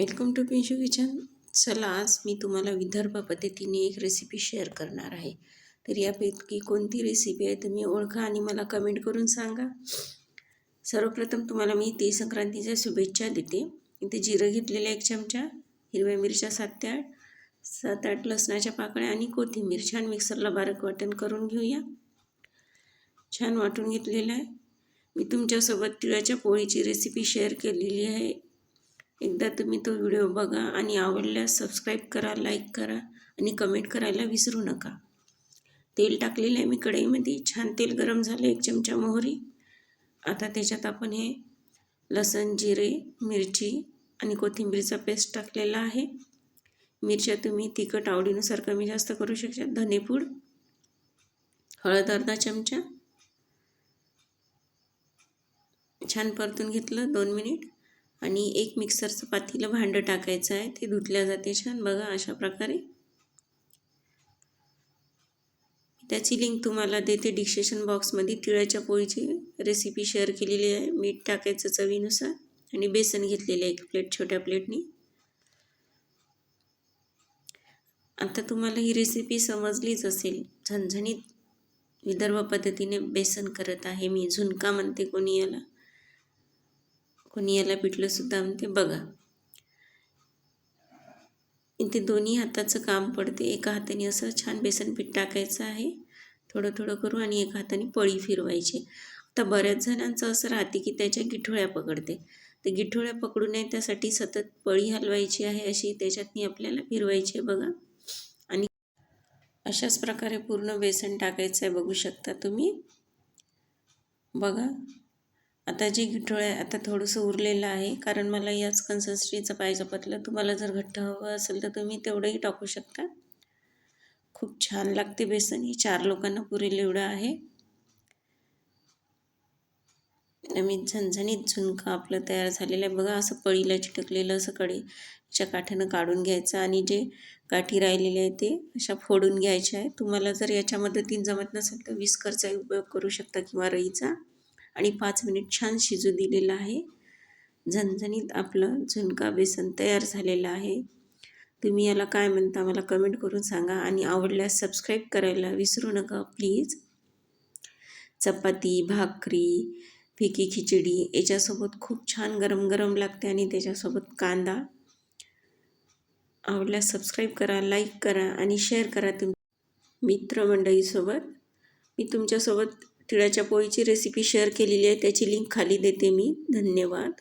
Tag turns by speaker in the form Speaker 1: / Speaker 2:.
Speaker 1: Welcome to पिंशू kitchen. चला, आज मी तुम्हाला विदर्भ पद्धतीने एक रेसिपी शेअर करणार आहे. तर यापैकी कोणती रेसिपी आहे तुम्ही ओळखा आणि मला कमेंट करून सांगा. सर्वप्रथम तुम्हाला मी तीळ संक्रांतीच्या शुभेच्छा देते. इथे जिरं घेतलेलं 1 चमचा, हिरव्या मिरच्या 7-8 लसणाच्या पाकळ्या आणि कोथिंबीर छान मिक्सरला बारीक वाटण करून घेऊया. छान वाटून घेतलेलं आहे. मी तुमच्यासोबत तिळाच्या पोळीची रेसिपी शेअर केलेली आहे. एकदा तुम्ही तो व्हिडिओ बघा आणि आवडल्यास सबस्क्राईब करा, लाईक करा आणि कमेंट करायला विसरू नका. तेल टाकलेलं आहे मी कढईमध्ये. छान तेल गरम झालं. 1 चमचा मोहरी. आता त्याच्यात आपण हे लसण, जिरे, मिरची आणि कोथिंबीरचा पेस्ट टाकलेला आहे. मिरच्या तुम्ही तिखट आवडीनुसार कमी जास्त करू शकता. धनेपूड, हळद अर्धा चमचा. छान परतून घेतलं 2 मिनिट आणि एक मिक्सरचं पातेलं भांडं टाकायचं आहे. ते धुतल्या जाते छान. बघा अशा प्रकारे. त्याची लिंक तुम्हाला देते डिस्क्रिप्शन बॉक्समध्ये. तिळाच्या पोळीची रेसिपी शेअर केलेली आहे. मीठ टाकायचं चवीनुसार आणि बेसन घेतलेलं आहे 1 प्लेट छोट्या प्लेटनी. आता तुम्हाला ही रेसिपी समजलीच असेल. झणझणीत विदर्भ पद्धतीने बेसन करत आहे मी. झुणका म्हणते कोणी याला, कोणी याला पिठलंसुद्धा म्हणते. बघा इथे दोन्ही हाताचं काम पडते. एका हाताने असं छान बेसन पीठ टाकायचं आहे थोडं थोडं करू आणि एका हाताने पळी फिरवायची. आता बऱ्याच जणांचं असं राहते की त्याच्या गिठोळ्या पकडते. तर गिठोळ्या पकडू नये त्यासाठी सतत पळी हलवायची आहे अशी त्याच्यातनी आपल्याला फिरवायची आहे. बघा आणि अशाच प्रकारे पूर्ण बेसन टाकायचं आहे. बघू शकता तुम्ही. बघा आता जे गिठोळ्या आता थोडंसं उरलेलं आहे, कारण मला याच कन्सिस्टन्सीचं पाहिजे पतलं. तुम्हाला जर घट्ट हवं असेल तर तुम्ही तेवढंही टाकू शकता. खूप छान लागते बेसन. ही 4 लोकांना पुरेल एवढं आहे. नवीन झणझणीत झुणका आपलं तयार झालेलं आहे. बघा असं पळीला चिटकलेलं असं कढईच्या काठ्यानं काढून घ्यायचं आणि जे गाठी राहिलेले आहे ते अशा फोडून घ्यायच्या आहे. तुम्हाला जर याच्या मदतीने जमत नसेल तर विस्करचाही उपयोग करू शकता किंवा रईचा. आणि 5 मिनिट छान शिजू दिलेलं आहे. झणझणीत आपलं झुणका बेसन तयार झालेलं आहे. तुम्ही याला काय म्हणता मला कमेंट करून सांगा आणि आवडल्यास सबस्क्राईब करायला विसरू नका प्लीज. चपाती, भाकरी, फिकी खिचडी याच्यासोबत खूप छान गरम गरम लागते आणि त्याच्यासोबत कांदा. आवडल्यास सबस्क्राईब करा, लाईक करा आणि शेअर करा मित्रमंडळीसोबत. मी तुमच्यासोबत तिळाच्या पोळीची रेसिपी शेअर केलेली आहे. त्याची लिंक खाली देते मी. धन्यवाद.